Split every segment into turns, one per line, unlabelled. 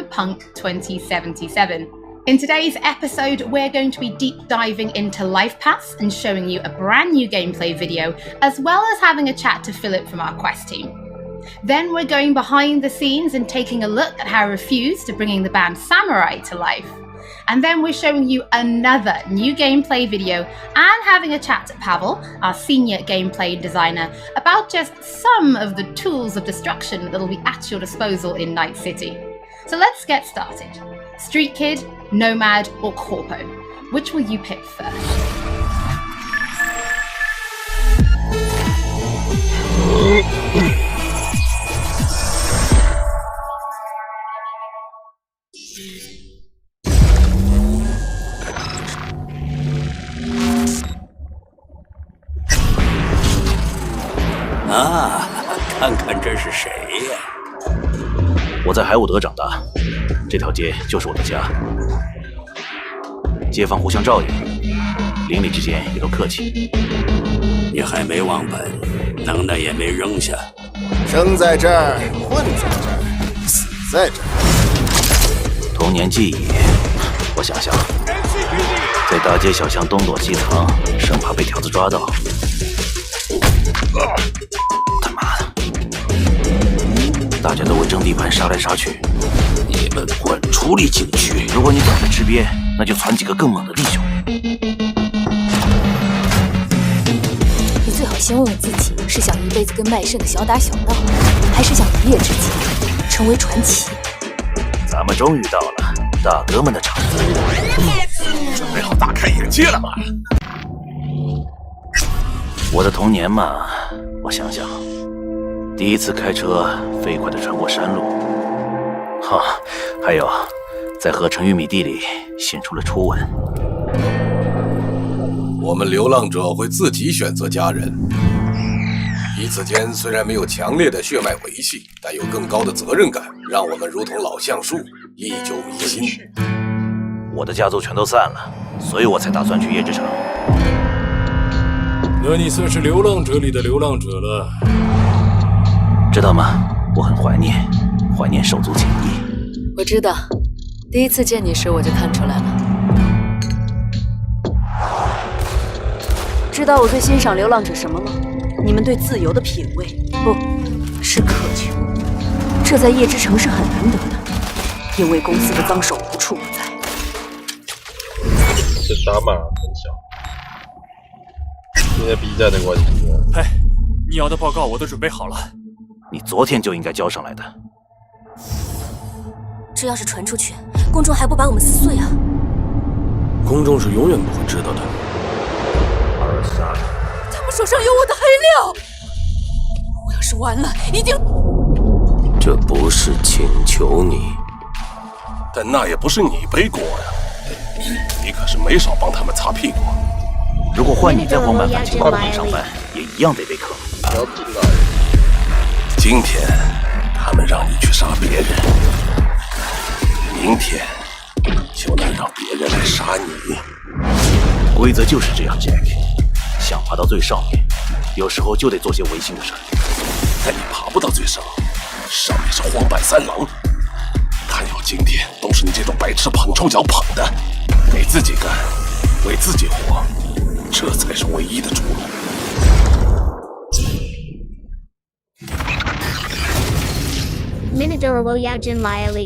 Cyberpunk 2077. In today's episode, we're going to be deep diving into life paths and showing you a brand new gameplay video, as well as having a chat to Philip from our Quest team. Then we're going behind the scenes and taking a look at how Refused are bringing the band Samurai to life. And then we're showing you another new gameplay video and having a chat to Pavel, our senior gameplay designer, about just some of the tools of destruction that'll be at your disposal in Night City. So let's get started. Street Kid, Nomad, or Corpo? Which will you pick first?
啊，看看这是谁呀？
我在海伍德长大，这条街就是我的家。街坊互相照应，邻里之间也都客气。
你还没忘本，能耐也没扔下。
生在这儿，混在这儿，死在这儿。
童年记忆，我想想，在大街小巷东躲西藏，生怕被条子抓到。他妈的！大家都为争地盘杀来杀去，
你们滚出离景区！
如果你短在吃瘪，那就攒几个更猛的弟兄。
你最好先问问自己，是想一辈子跟卖肾的小打小闹，还是想一夜之间成为传奇？
咱们终于到了大哥们的场子，
准备好大开眼界了吗？
我的童年嘛，我想想，第一次开车飞快地穿过山路，还有在合成玉米地里献出了初吻。
我们流浪者会自己选择家人，彼此间虽然没有强烈的血脉维系，但有更高的责任感，让我们如同老橡树，历久弥新。
我的家族全都散了，所以我才打算去夜之城。
那你算是流浪者里的流浪者了，
知道吗？我很怀念手足情谊。
我知道，第一次见你时我就看出来了。知道我最欣赏流浪者什么吗？你们对自由的品味，不是渴求。这在夜之城是很难得的，因为公司的脏手无处不在。
这打码很小。因为 B 站的关系。
嘿，你要的报告我都准备好了。
你昨天就应该交上来的。
这要是传出去，公众还不把我们撕碎啊？
公众是永远不会知道的。
他们手上有我的黑料，我要是完了，一定。
这不是请求你，但那也不是你背锅呀。你可是没少帮他们擦屁股。
如果换你在黄板反情报部上班，也一样得被克。
今天他们让你去杀别人，明天就能让别人来杀你。
规则就是这样 ，Jack。想爬到最上面，有时候就得做些违心的事。
但你爬不到最上，上面是黄板三郎。他要今天都是你这种白痴捧臭脚捧的，给自己干，为自己活。这才是唯一的出路。
Minadora 我要进来了。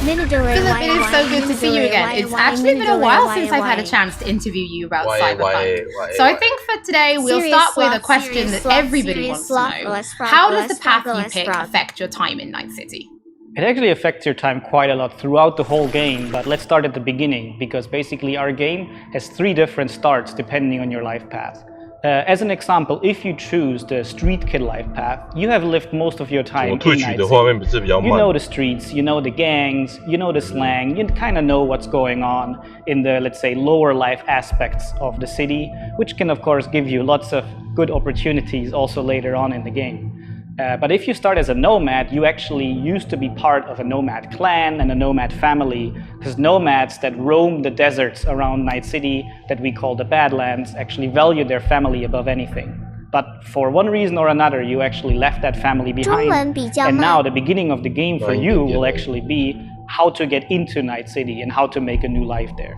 Philip, it is so good to see you again. It's actually been a while since I've had a chance to interview you about Cyberpunk. So I think for today we'll start with a question that everybody wants to know. How does the path you pick affect your time in Night City?
It actually affects your time quite a lot throughout the whole game, but let's start at the beginning, because basically our game has 3 different starts depending on your life path. As an example, if you choose the Street Kid life path, you have lived most of your time in Night City. You know the streets, you know the gangs, you know the slang, you kind of know what's going on in the, let's say, lower life aspects of the city, which can of course give you lots of good opportunities also later on in the game. But if you start as a nomad, you actually used to be part of a nomad clan and a nomad family, because nomads that roam the deserts around Night City, that we call the Badlands, actually value their family above anything. but for one reason or another, you actually left that family behind. And now the beginning of the game for you will actually be how to get into Night City and how to make a new life there.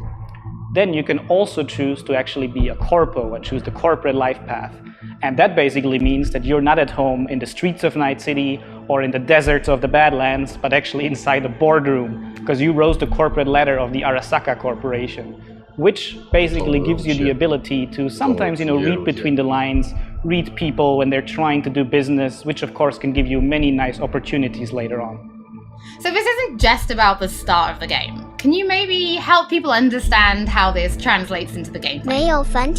Then you can also choose to actually be a corpo and choose the corporate life path. And that basically means that you're not at home in the streets of Night City or in the deserts of the Badlands, but actually inside a boardroom, because you rose the corporate ladder of the Arasaka Corporation, which basically gives you the ability to sometimes, read between the lines, read people when they're trying to do business, which of course can give you many nice opportunities later on.
So this isn't just about the start of the game. Can you maybe help people understand how this translates into the gameplay?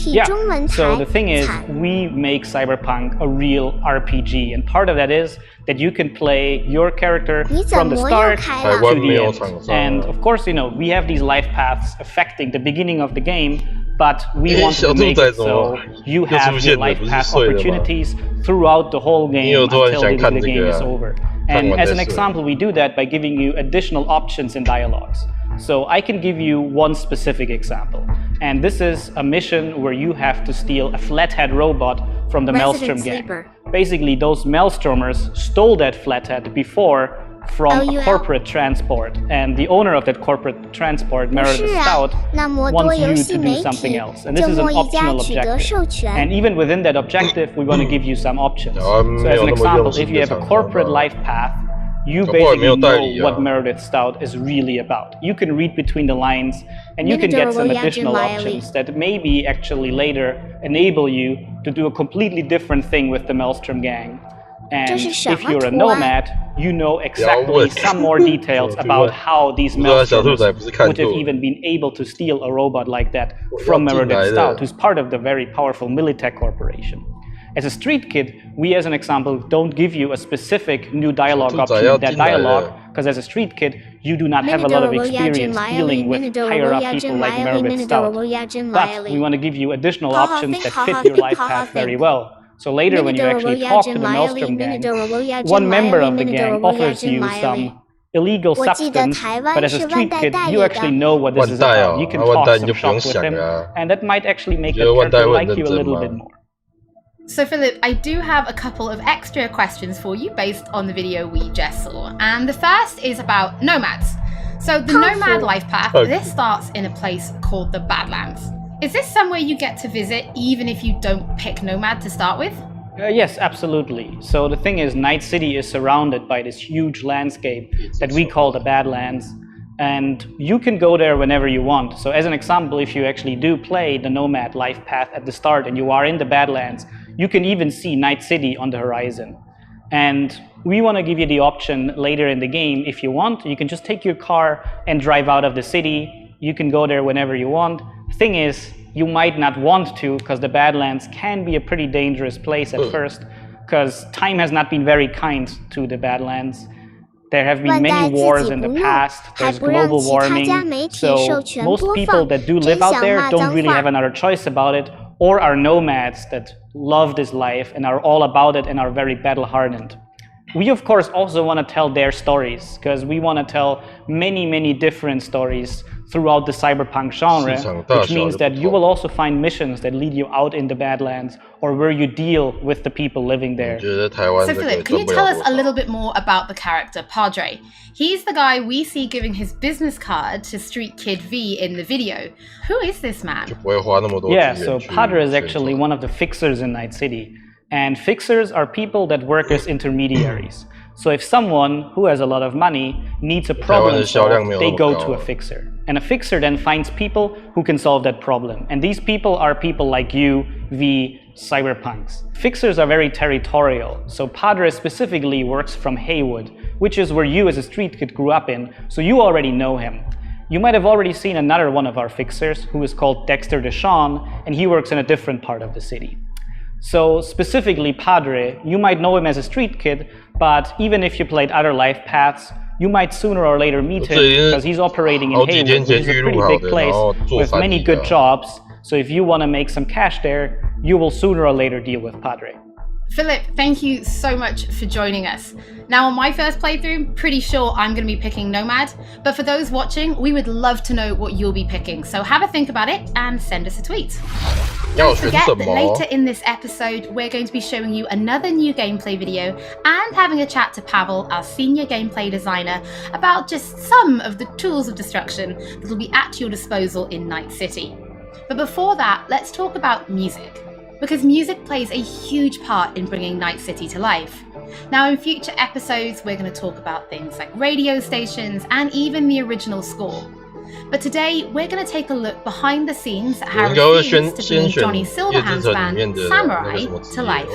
Yeah,
so the thing is, we make Cyberpunk a real RPG, and part of that is that you can play your character from the start to the end. And of course, we have these life paths affecting the beginning of the game, but we want to make it so you have your life path opportunities throughout the whole game until the game is over. And as an example, we do that by giving you additional options in dialogues. So I can give you one specific example. And this is a mission where you have to steal a flathead robot from the Maelstrom gang. Basically, those Maelstromers stole that flathead before from a corporate transport. And the owner of that corporate transport, Meredith Stout, wants you to do something else. And this is an optional objective. And even within that objective, we want to give you some options. So as an example, if you have a corporate life path, you basically know what Meredith Stout is really about. You can read between the lines, and you can get some additional options that maybe actually later enable you to do a completely different thing with the Maelstrom gang. And if you're a nomad, you know exactly some more details about how these Maelstromers would have even been able to steal a robot like that from Meredith Stout, who's part of the very powerful Militech Corporation. As a street kid, we as an example don't give you a specific new dialogue option in that dialogue, because as a street kid, you do not have a lot of experience dealing with higher up people like Meredith Stout. But we want to give you additional options that fit your life path very well. So later when you actually talk to the Maelstrom gang, one member of the gang offers you some illegal substance, but as a street kid, you actually know what this is about. You can talk some shop with him, and that might actually make the character like you a little bit more.
So Philip, I do have a couple of extra questions for you based on the video we just saw. And the first is about nomads. So the nomad life path, this starts in a place called the Badlands. Is this somewhere you get to visit even if you don't pick nomad to start with?
Yes, absolutely. So the thing is, Night City is surrounded by this huge landscape that we call the Badlands. And you can go there whenever you want. So as an example, if you actually do play the nomad life path at the start and you are in the Badlands, you can even see Night City on the horizon. And we want to give you the option later in the game, if you want, you can just take your car and drive out of the city. You can go there whenever you want. The thing is, you might not want to, because the Badlands can be a pretty dangerous place at first, because time has not been very kind to the Badlands. There have been many wars in the past, there's global warming, so most people that do live out there don't really have another choice about it, or are nomads that love this life and are all about it and are very battle-hardened. We of course also want to tell their stories, because we want to tell many different stories throughout the cyberpunk genre, which means that you will also find missions that lead you out in the Badlands or where you deal with the people living there.
So Philip, can you tell us a little bit more about the character Padre? He's the guy we see giving his business card to Street Kid V in the video. Who is this man?
Yeah, so Padre is actually one of the fixers in Night City. And fixers are people that work as intermediaries. So if someone who has a lot of money needs a problem solved, they go to a fixer. And a fixer then finds people who can solve that problem. And these people are people like you, the cyberpunks. Fixers are very territorial. So Padre specifically works from Haywood, which is where you as a street kid grew up in, so you already know him. You might have already seen another one of our fixers who is called Dexter Deshawn, and he works in a different part of the city. So specifically Padre, you might know him as a street kid, but even if you played other life paths, you might sooner or later meet him because he's operating in Haywood, which is a pretty big place with many good jobs. So if you want to make some cash there, you will sooner or later deal with Padre.
Philip, thank you so much for joining us. Now, on my first playthrough, pretty sure I'm going to be picking Nomad, but for those watching, we would love to know what you'll be picking, so have a think about it and send us a tweet. Don't forget that later in this episode, we're going to be showing you another new gameplay video and having a chat to Pavel, our senior gameplay designer, about just some of the tools of destruction that will be at your disposal in Night City. But before that, let's talk about music. Because music plays a huge part in bringing Night City to life. Now, in future episodes, we're going to talk about things like radio stations and even the original score. But today, we're going to take a look behind the scenes at how it feels to bring Johnny Silverhand's band Samurai to life.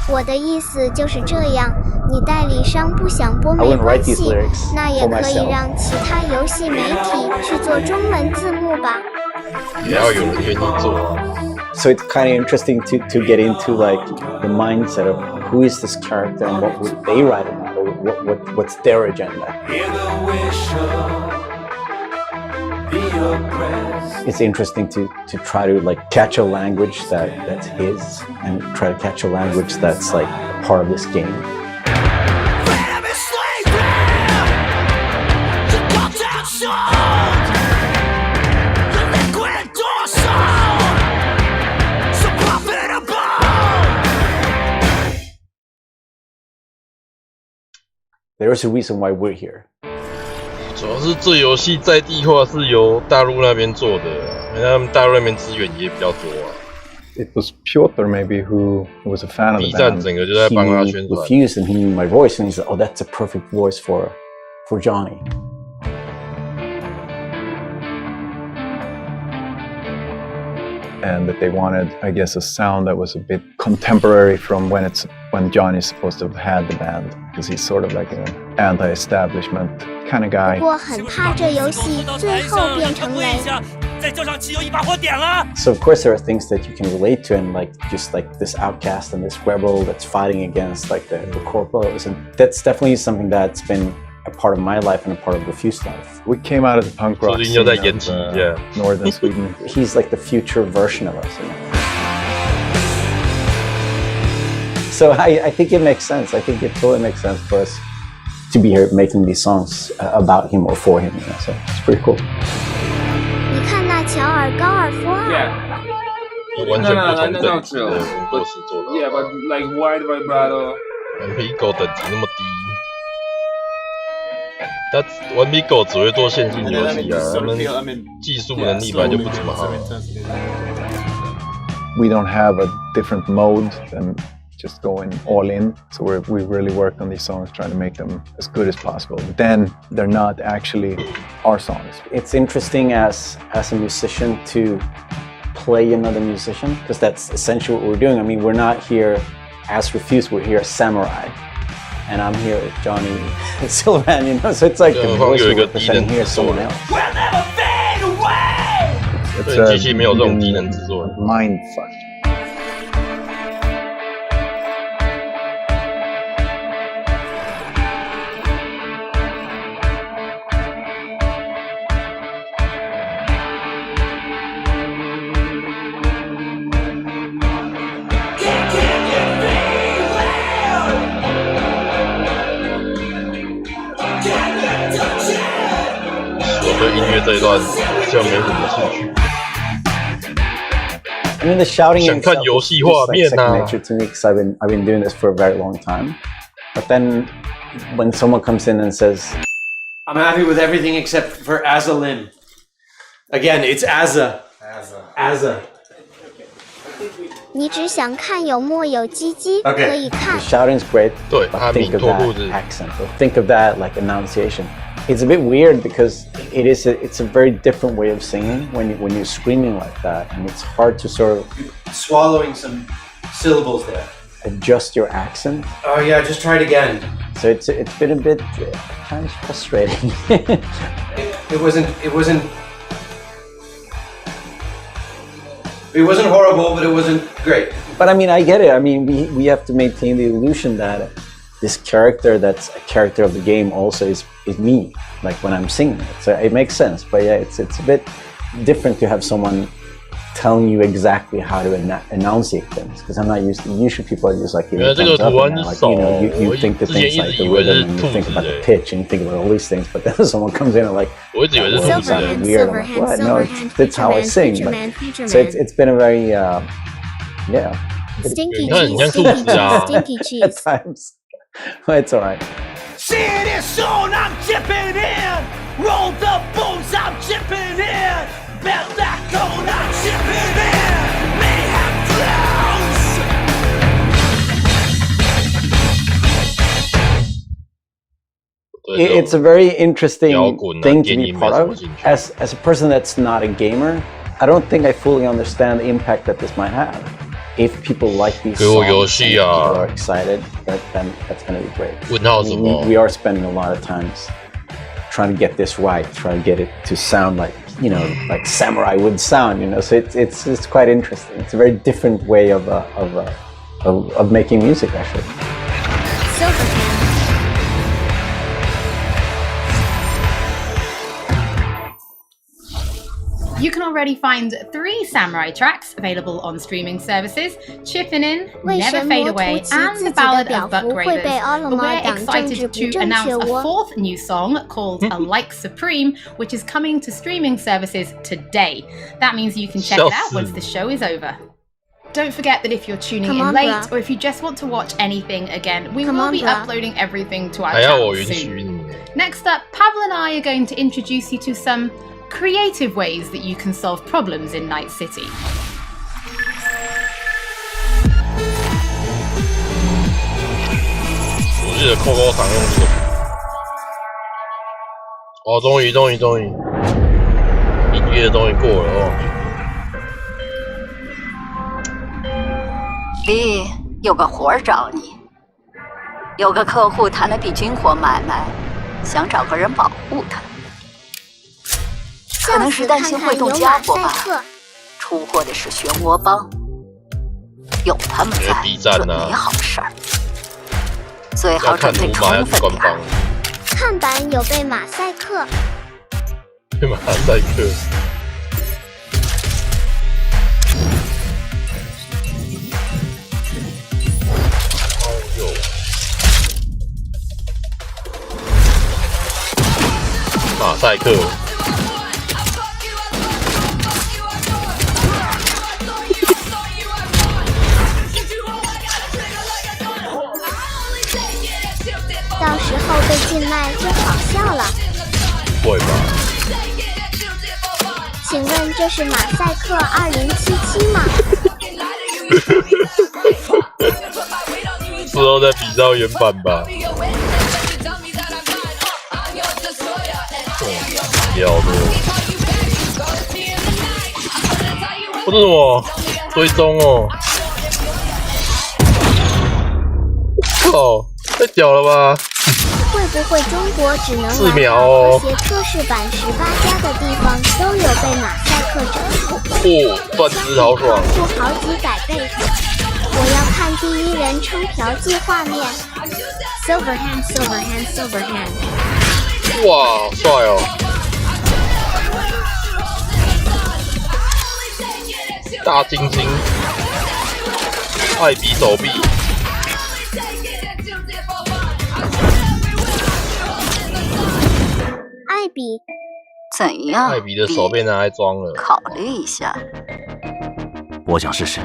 我的意思就是这样，你代理商不想播没关系，那也可以让其他游戏媒体去做中文字幕吧。
也要有人愿意做。
So it's kind of interesting to get into like the mindset of who is this character and what would they write about, or what's their agenda. It's interesting to try to like catch a language that's his and try to catch a language that's like a part of this game. There's a reason why we're here.
主要是这游戏在地化是由大陆那边做的，因为他们大陆那边资源也比较多啊。
It was Piotr maybe who was a fan of the band.
B 站整个就在帮他宣传。
He refused and he knew my voice and he said, "Oh, that's a perfect voice for Johnny."
And that they wanted, I guess, a sound that was a bit contemporary from when Johnny's supposed to have had the band, because he's sort of like an anti-establishment kind of guy.
不过很怕这游戏最后变成雷。
So of course there are things that you can relate to, and like just like this outcast and this rebel that's fighting against like the corporals, and that's definitely something that's been a part of my life and a part of Refuse's life.
We came out of the punk rock scene of northern Sweden.
He's like the future version of us. You know? So I think it makes sense. I think it totally makes sense for us to be here making these songs about him or for him. You know? So it's pretty cool.
你看那乔尔高尔夫啊！
完全不同等级的工作室做的。
Yeah, but like wide vibrato.
Amigo 等级那么低。 他玩 Migo 只会做线性游戏啊，他们技术能力本来就不怎么好。
We don't have a different mode than just going all in, so we really worked on these songs trying to make them as good as possible. But then they're not actually our songs.
It's interesting as a musician to play another musician, because that's essentially what we're doing. I mean, we're not here as Refuse, we're here as Samurai. And I'm here with Johnny Silverhand, you know, so it's like the voice we're presenting here is someone else.
We'll never fade away!
It's a mind fuck.
I mean, the shouting
is like
second nature to me, because I've been doing this for a very long time. But then when someone comes in and says,
"I'm happy with everything except for Azza Lim." Again, it's Azza. Azza.
你只想看有木有鸡鸡，可以看。
The shouting is great, but think of that accent, or think of that like enunciation. It's a bit weird because it's a very different way of singing when you're screaming like that, and it's hard to sort of
swallowing some syllables there.
Adjust your accent.
Oh yeah, just try it again.
So it's been a bit kind of frustrating.
It wasn't horrible, but it wasn't great.
But I mean, I get it. I mean, we have to maintain the illusion that this character that's a character of the game also is me, like when I'm singing it. So it makes sense. But yeah, it's a bit different to have someone telling you exactly how to enunciate things because I'm not used to. Usually people are just like, you know, thumbs up and like, you know, you think the things like the rhythm and you think about the pitch and you think about all these things, but then someone comes in and like, that word sounded weird. I'm like, what? No, that's how I sing. But, so it's been a very yeah.
Stinky cheese, stinky cheese, stinky cheese.
At times, but it's all right.
See this on, I'm chipping in. Roll the bones, I'm chipping in. Belt that cone, I'm chipping in. Mayhem clowns.
It's a very interesting thing to be part of. As a person that's not a gamer, I don't think I fully understand the impact that this might have. If people like these songs and people are excited, then that's going to be great. We are spending a lot of times trying to get this right, trying to get it to sound like, you know, like samurai would sound, you know. So it's quite interesting. It's a very different way of making music, actually.
You can already find 3 Samurai tracks available on streaming services: Chippin' In, Never Fade Away, and The Ballad of Buck Raiders. But we're excited to announce a 4th new song called A Like Supreme, which is coming to streaming services today. That means you can check it out once the show is over. Don't forget that if you're tuning in late, or if you just want to watch anything again, we will be uploading everything to our channel soon. Next up, Pavel and I are going to introduce you to some creative ways that you can solve problems in Night City.
终于，音乐终于过了哦。
B， 有个活儿找你，有个客户谈了笔军火买卖，想找个人保护他。可能是担心会动家伙吧，出货的是漩涡帮，有他们在，准没好事儿。最好准备充分点。
看板有被马赛克。
被马赛克。马赛克。
到时候被禁卖就好笑了。
会吧？
请问这是马赛克2077吗？
之后再比照原版吧。要的。不是什么追踪哦。哦。太屌了吧！
会不会中国只能
4秒哦？
和谐测试版18家的地方都有被马赛克整？
断肢好爽！
不好几百倍！我要看第一人称嫖妓画面。Silver hand, silver hand, silver hand。
哇，好帅哦！大猩猩，艾比手臂。
艾比
怎样？
艾比的手被拿来装了。
考虑一下。
我想试试。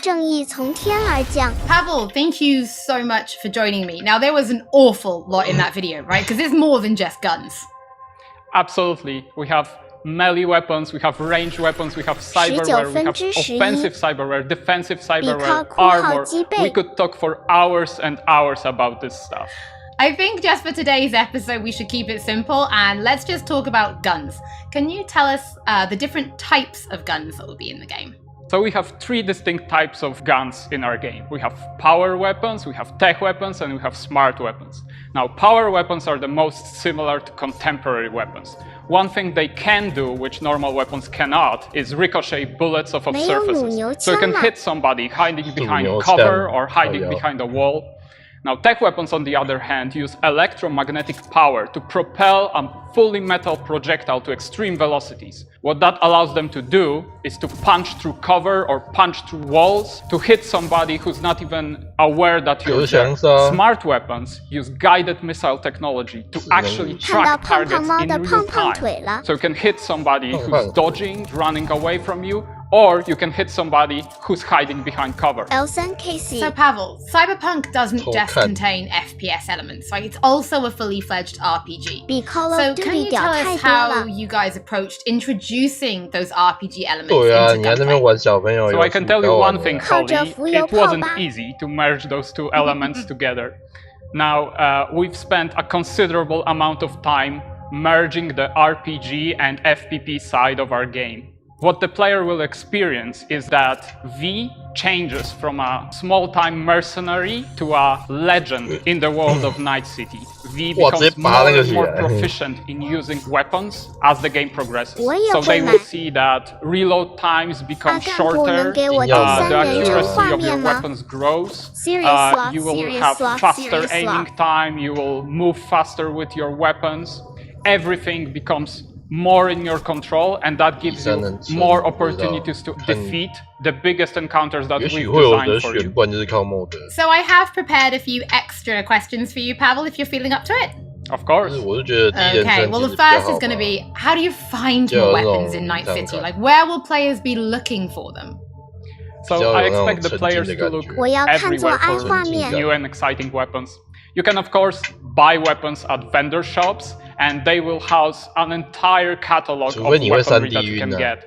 正义从天而降。
Pavel, thank you so much for joining me. Now, there was an awful lot in that video, right? Because it's more than just guns.
Absolutely. We have melee weapons, we have ranged weapons, we have cyberware, we have offensive cyberware, defensive cyberware, armor. We could talk for hours and hours about this stuff.
I think just for today's episode, we should keep it simple and let's just talk about guns. Can you tell us the different types of guns that will be in the game?
So we have 3 distinct types of guns in our game. We have power weapons, we have tech weapons, and we have smart weapons. Now, power weapons are the most similar to contemporary weapons. One thing they can do, which normal weapons cannot, is ricochet bullets off of surfaces. So you can hit somebody hiding behind cover or hiding behind a wall.
Now, tech weapons, on the other hand, use electromagnetic power to propel a fully metal projectile to extreme velocities. What that allows them to do is to punch through cover or punch through walls to hit somebody who's not even aware that you're there. Smart weapons use guided missile technology to actually track targets in real time. So you can hit somebody who's dodging, running away from you, or you can hit somebody who's hiding behind cover.
So Pavel, Cyberpunk doesn't just contain FPS elements, right? It's also a fully fledged RPG. So can you tell us how you guys approached introducing those RPG elements into gameplay?
So I can tell you one thing, Holly, it wasn't easy to merge those two elements together. Now, we've spent a considerable amount of time merging the RPG and FPP side of our game. What the player will experience is that V changes from a small-time mercenary to a legend in the world of Night City. V becomes more and more proficient in using weapons as the game progresses. So they will see that reload times become shorter, the accuracy of your weapons grows, you will have faster aiming time, you will move faster with your weapons, everything becomes more in your control, and that gives you more opportunities to defeat the biggest encounters that we've designed for you.
So I have prepared a few extra questions for you, Pavel, if you're feeling up to it.
Of course.
Okay, well the first is going to be, how do you find more weapons in Night City? Like, where will players be looking for them?
So I expect the players to look everywhere for new and exciting weapons. You can, of course, buy weapons at vendor shops, and they will house an entire catalog of weaponry that you can get.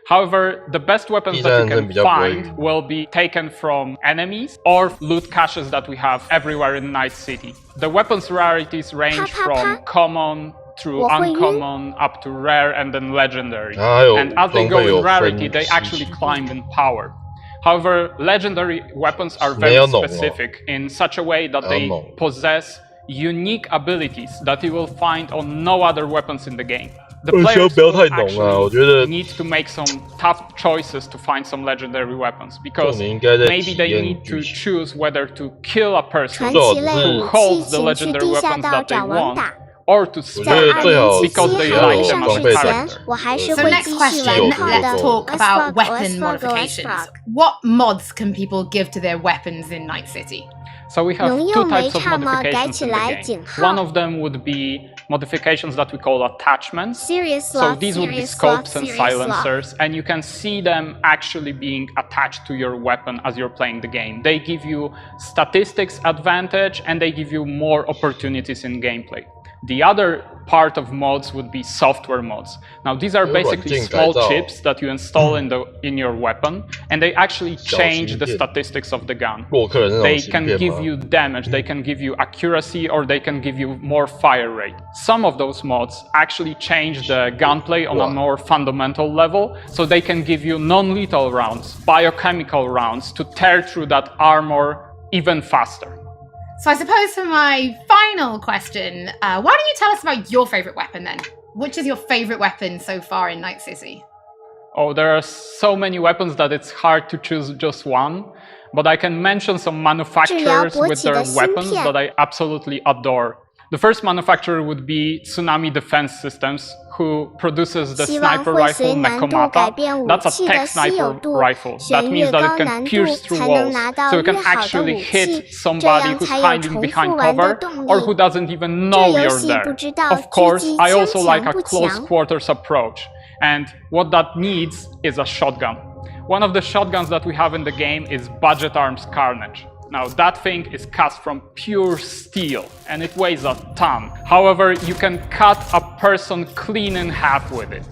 However, the best weapons that you can find will be taken from enemies or loot caches that we have everywhere in Night City. The weapons rarities range from common through uncommon up to rare and then legendary. And as they go in rarity, they actually climb in power. However, legendary weapons are very specific in such a way that they possess unique abilities that you will find on no other weapons in the game. The players will actually need to make some tough choices to find some legendary weapons, because maybe they need to choose whether to kill a person who holds the legendary weapons that they want, or to spare them because they like them as a character.
So next question, let's talk about weapon modifications. What mods can people give to their weapons in Night City?
So we have two types of modifications in the game. One of them would be modifications that we call attachments. So these would be scopes and silencers, and you can see them actually being attached to your weapon as you're playing the game. They give you statistics advantage, and they give you more opportunities in gameplay. The other part of mods would be software mods. Now, these are basically small chips that you install in your weapon, and they actually change the statistics of the gun. They can give you damage, they can give you accuracy, or they can give you more fire rate. Some of those mods actually change the gunplay on a more fundamental level, so they can give you non-lethal rounds, biochemical rounds, to tear through that armor even faster.
So I suppose for my final question, why don't you tell us about your favorite weapon then? Which is your favorite weapon so far in Night City?
Oh, there are so many weapons that it's hard to choose just one, but I can mention some manufacturers with their weapons that I absolutely adore. The first manufacturer would be Tsunami Defense Systems, who produces the sniper rifle Nekomata. That's a tech sniper rifle. That means that it can pierce through walls, so you can actually hit somebody who's hiding behind cover or who doesn't even know you're there. Of course, I also like a close quarters approach, and what that needs is a shotgun. One of the shotguns that we have in the game is Budget Arms Carnage. Now, that thing is cast from pure steel, and it weighs a ton. However, you can cut a person clean in half with it.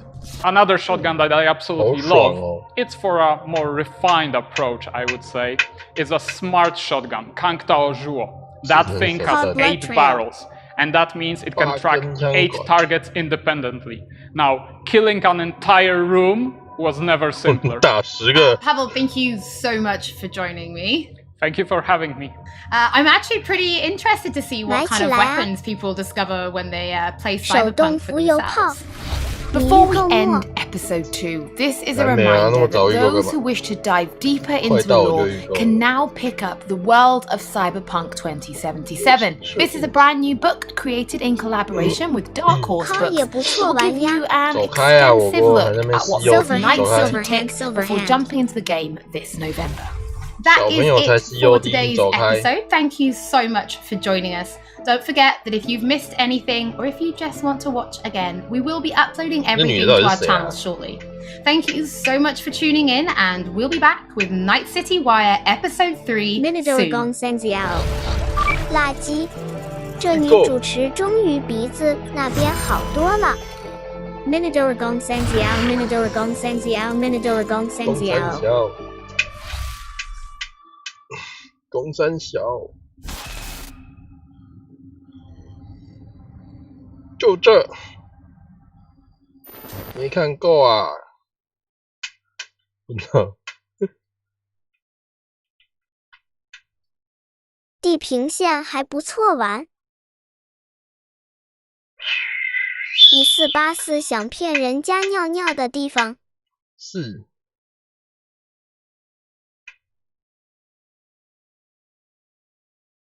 Another shotgun that I absolutely love, it's for a more refined approach, I would say, is a smart shotgun, Kangtao Zhuo. That thing has 8 barrels, and that means it can track 8 targets independently. Now, killing an entire room was never simpler.
Pavel, thank you so much for joining me.
Thank you for having me.
I'm actually pretty interested to see what kind of weapons people discover when they play Cyberpunk for themselves. Before we end episode 2, this is a reminder that those who wish to dive deeper into the lore can now pick up The World of Cyberpunk 2077. This is a brand new book created in collaboration with Dark Horse Books. It will give you an extensive look at what Night City ticks before jumping into the game this November. That is it for today's episode. Thank you so much for joining us. Don't forget that if you've missed anything or if you just want to watch again, we will be uploading everything to our channel shortly. Thank you so much for tuning in, and we'll be back with Night City Wire Episode 3 soon.
垃圾，这女主持终于鼻子那边好多了。Minadoragong Sanxiao, Minadoragong Sanxiao, Minadoragong Sanxiao。
公三小。 就这，没看够啊！
地平线还不错玩。1484想骗人家尿尿的地方。
是。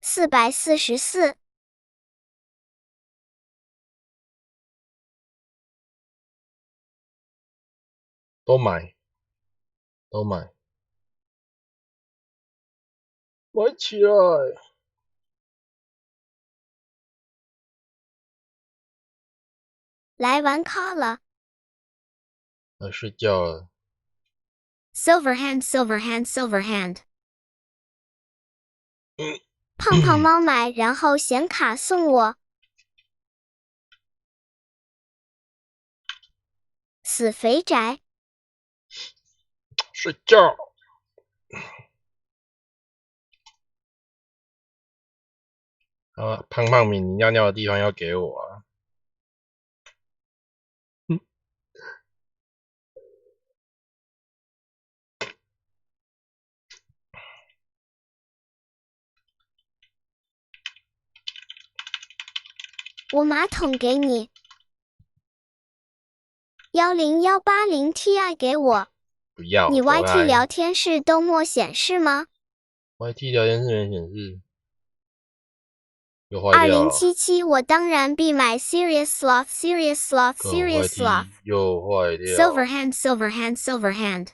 444。
都买，都买，买起来！
来玩卡了，
来睡觉了。
Silverhand, Silverhand, Silverhand。胖胖猫买，然后显卡送我。死肥宅。
睡觉。啊，胖胖米，你尿尿的地方要给我啊！
我马桶给你。10180 Ti 给我。
不要。
你 YT 聊天室都没显示吗
？YT 聊天室没显示，又坏掉了。
2077，我当然必买 Serious Sloth, Serious Sloth, Serious Sloth。
又坏掉。
Silverhand, Silverhand, Silverhand。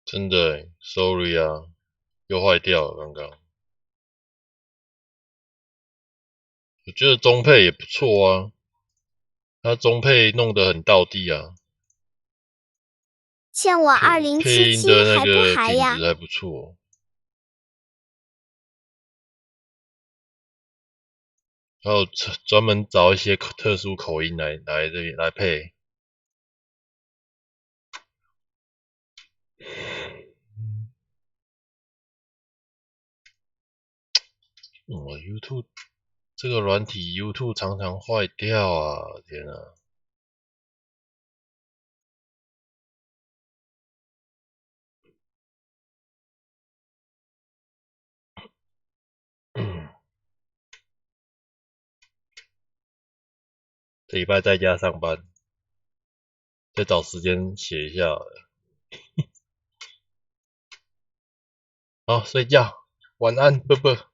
真的 ，sorry 啊，又坏掉了，刚刚。 我觉得中配也不错啊，他中配弄得很道地啊。
欠我2077还不还呀？
品质还不错。还有专门找一些特殊口音来配。我 YouTube。 这个软体 YouTube 常常坏掉啊！天啊！这礼拜在家上班，再找时间写一下。好，睡觉，晚安，啵啵。